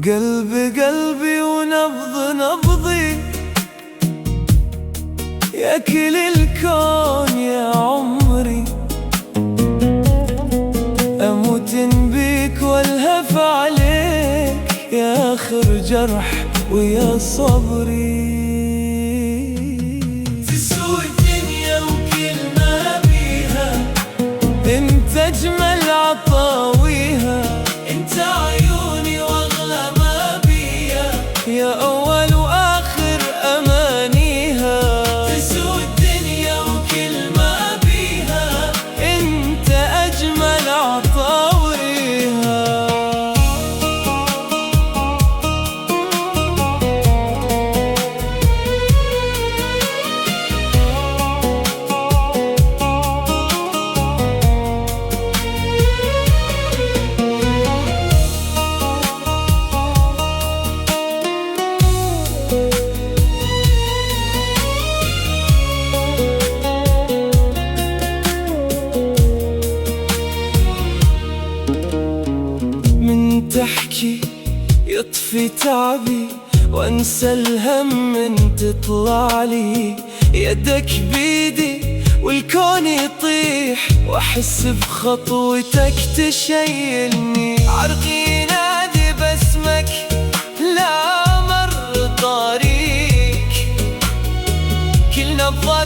قلبي ونبض نبضي يا كل الكون يا عمري، أموت بيك والهف عليك يا آخر جرح ويا صبري. تسوى الدنيا وكل ما بيها، انت أجمل عطاويها، انت عيوني واغلى ما بيها، يا أول وآخر أمانيها. تسوى الدنيا وكل ما بيها، انت أجمل عطاويها. تحكي يطفي تعبي وانسى الهم من تطلع لي، يدك بيدي والكون يطيح، واحس بخطوتك تشيلني. عرقي ينادي باسمك لا مر طريق، كل نبضة